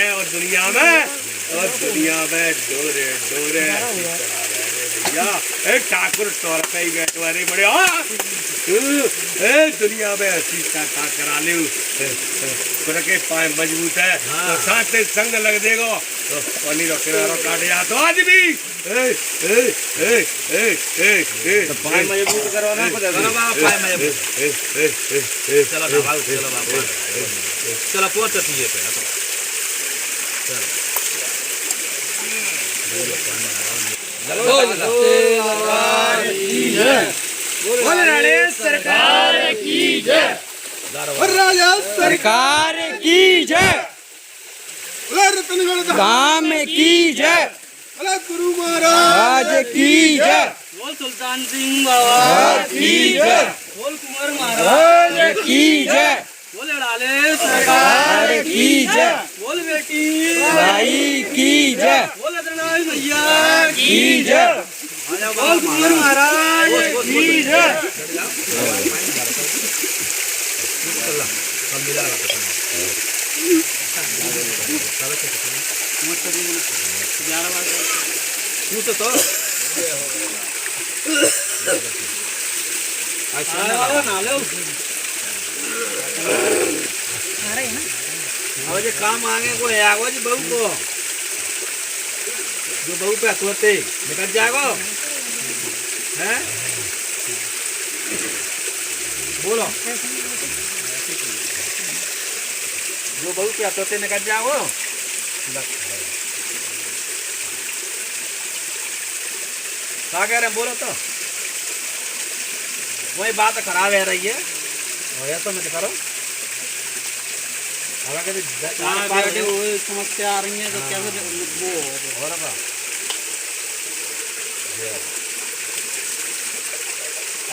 और दुनिया में डोरे डोरे भैया। ठाकुर टोर पे ही बैठो, अरे बड़े दुनिया में हसी करा ले के पाए मजबूत है। तो साथ संग लग देगा तो पानी रो किनारो काटे जा तो आज भी पाए मजबूत करो ना, पाए मजबूत। चलो बाबा, चलो बाबा, चलो पहुंच चाहिए पे सरकार की जय, राजा सरकार की जय, धाम की जय, गुरु महाराज की जय, बोल सुल्तान सिंह बाबा की जय, बोल कुंवर महाराज की जय, बोल अड़ाले सरकार की जय, बोल बेटी भाई की जय, बोल अदरनाथ भैया की जय, बोल कुंवर महाराज की जय। अब जो काम आगे को है आगो जी बहू को, जो बहू पे सोते निकल जाएगो हैं, बोलो जो बहू पे सोते निकल जाओ। क्या कह रहे हैं बोलो तो, वही बात खराब है रही है और ऐसा मत करो। समस्या आ रही है तो क्या वो हो रहा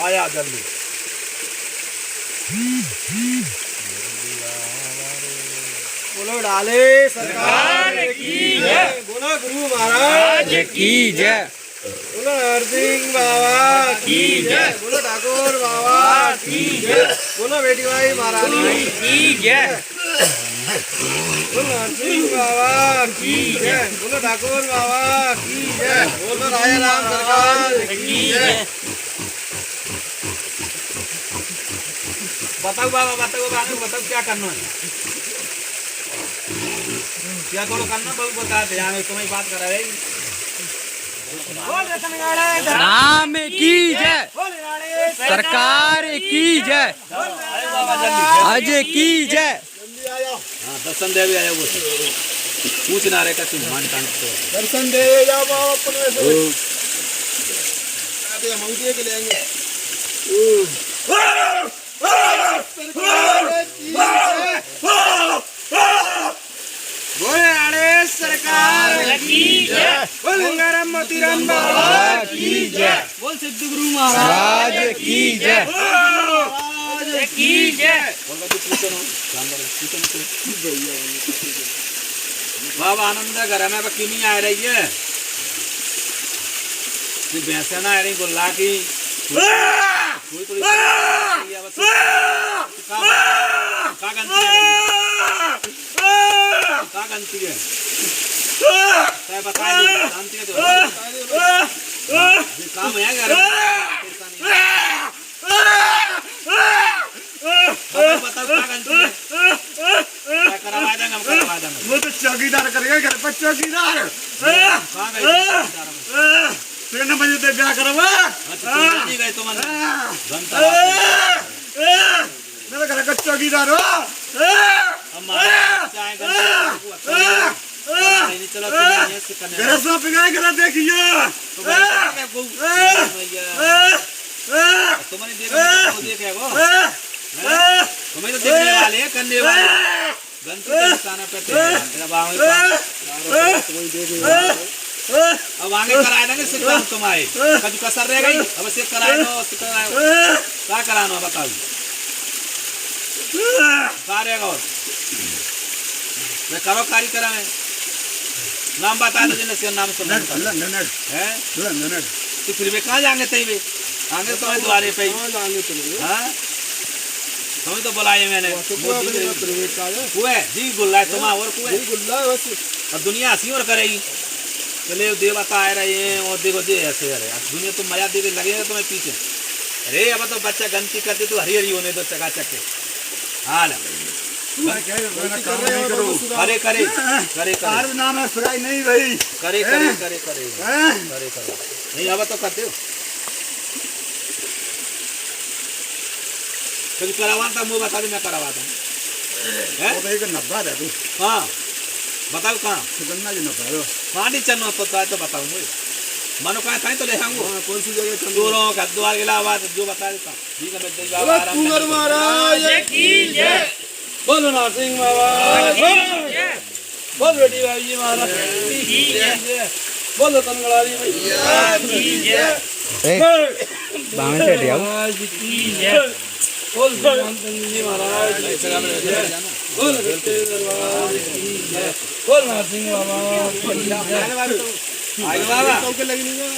आया जल्दी। बोलो डाले सरकार की जय, बोलो गुरु महाराज की जय, बोलो हरसिंह बाबा की जय, बोलो ठाकुर बाबा की जय, बोलो बेटी भाई महारानी की जय, बोलो हरसिंह बाबा की जय, बोलो ठाकुर बाबा की जय, बोलो राजा राम सरकार की जय। बताओ बाबा, बताओ बाबा, बताओ क्या करना है, क्या करो करना बहू बता दे, तुम्हें बात करा रही। नाम की जय, सरकार की जय, अज की जय। हाँ दर्शन दे भी आया वो पूछ ना रहे का तुम मान कान तो दर्शन दे जाओ बाबा अपन में हम उठिए के लेंगे। बोले आड़े सरकार की जय, बोल गंगाराम मोतीराम बाबा की जय, बोल सिद्धू गुरु महाराज की जय, की जय। बाबा आनंद घर में किमी आ रही है, भैंसा ना आ रही गोल्ला की थोड़ी थोड़ी का गंती है बता शांति है तो काम है घर बताओ क्या गंती है, क्या करवा देंगे हम, करवा देंगे वो तो चौकीदार करेगा घर पर, चौकीदार ट्रेन बजे तक क्या करवा नहीं गए तुम घंटा मेरा घर का चौकीदार हो। देखिए तुम्हारी तुम्हें तो देखने वाले करने वाले अब आगे कराए देंगे सिक्का तुम्हारे कभी कसर रह गई, अब सिक्का कराए दो, क्या कराना बताओ क्या रहेगा और मैं करो कारी कराए नाम बता दो जिन्हें नाम सुन है तो फिर वे कहाँ जाएंगे तई वे आगे तुम्हारे द्वारे पे हाँ तुम्हें तो बुलाए मैंने कुए जी बोल रहा है तुम और कुए और दुनिया हंसी और करेगी चले देवता आ रहे हैं और देखो दे ऐसे अरे दुनिया तुम मजा देने लगेगा तुम्हें पीछे अरे अब तो बच्चा गलती करते तो हरी हरी होने दो चकाचक के हाल करे करे करे करे नाम है फ्राई नहीं भाई करे करे करे करे करे करे नहीं अब तो करते हो कभी करावाता मुँह बता दे मैं करावाता हूँ नब्बा है तू हाँ बताओ कहाँ सुगन्ना जी नब्बा है कहाँ नहीं चलना पता है तो बताऊँ मुझे मानो कहाँ था तो ले आऊँगा कौन सी जगह चंदूरों का द्वार इलाहाबाद जो बता देता हूँ ठीक है मैं आराम कुंवर महाराज की जय बोलो नरसिंह महाराज बोल बेटी भाई जी महाराज की जय बोलो तनगड़ारी भैया की जय बाहर से हट जाओ की जय बोल भगवान जी महाराज बोल बेटे दरबार की जय बोल नरसिंह बाबा आई बाबा के लगी नहीं हैं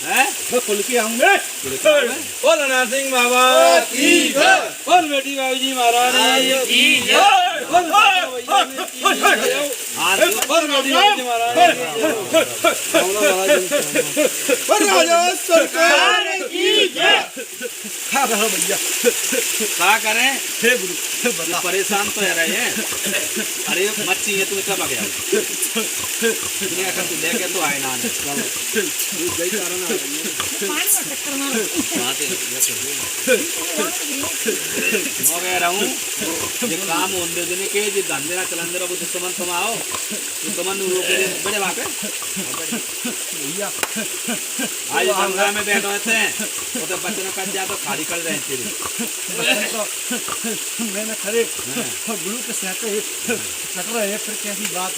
मैं खुल के आऊंगे बोल नरसिंह बाबा की जय बोल बेटी भाई जी महाराज की जय बोल बेटी भाई जी महाराज राजा सरकार की जय खा रहा भैया क्या करें हे गुरु ये परेशान तो है रहे हैं अरे मच्छी है तुम्हें कब आ गया दुनिया का तू लेके तो आए ना हो गया रहूं ये काम होने देने के जो धंधे ना चलन रहो तो समन तुम आओ तो समन रोके बड़े बात है भैया आज गंगा में बैठे होते हैं वो तो बच्चों का जा तो खाली कर रहे हैं तेरे मैंने खड़े गुरु के साथ कट रहे हैं फिर कैसी बात है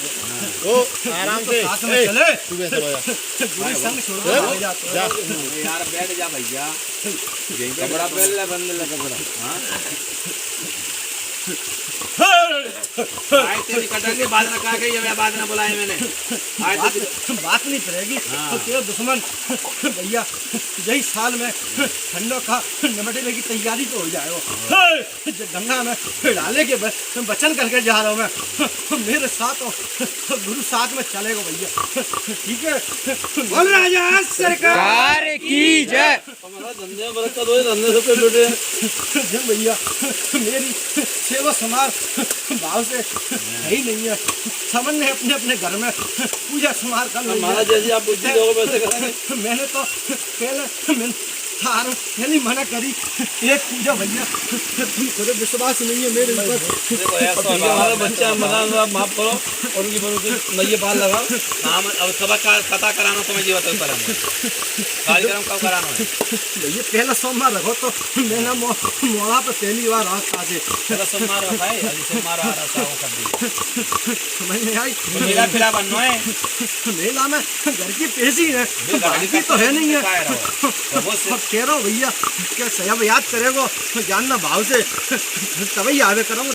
ओ आराम से साथ में चले तू कैसे भाया गुरु संग छोड़ दो भाई जाते जा यार बैठ जा भैया यही तो बड़ा पहले बंद लगा बड़ा हाँ आए तेरी कटांगे बाद में कहा गई अब बाद में बुलाए मैंने आए तो बात नहीं करेगी हाँ। तो तेरे दुश्मन भैया यही साल में ठंडों का निपटने की तैयारी तो हो जाएगा जो गंगा में डाले के वचन करके जा रहा हूँ मैं मेरे साथ गुरु साथ में चलेगा भैया ठीक है बोल राजा सरकार की जय हमारा धंधे बरकत हो धंधे से लुटे जय भैया मेरी सेवा समाज भाव से है ही नहीं है समन ने अपने अपने घर में पूजा समार कर हमारा जैसे आप बुद्धि लोगों वैसे करेंगे मैंने तो पहले पहली मना करी एक पूजा भैया तुम खुद विश्वास नहीं है मेरे ऊपर देखो ऐसा हमारा बच्चा मना माफ करो और उनकी नैये पाल लगाओ नाम अब सबक का पता कराना तो मैं जी बता कराना कार्यक्रम कब कराना है भैया पहला सोमवार रखो तो मैंने मोड़ा पे पहली बार रात आते चलो सोमवार रखा है अभी सोमवार आ रहा था वो कर दी समझ नहीं आई तो मेरा फिरा बनना है मेला में घर की पेशी है बाकी तो है नहीं है अब कह रहा हूँ भैया क्या सही याद करेगो जानना भाव से तभी याद करूँगा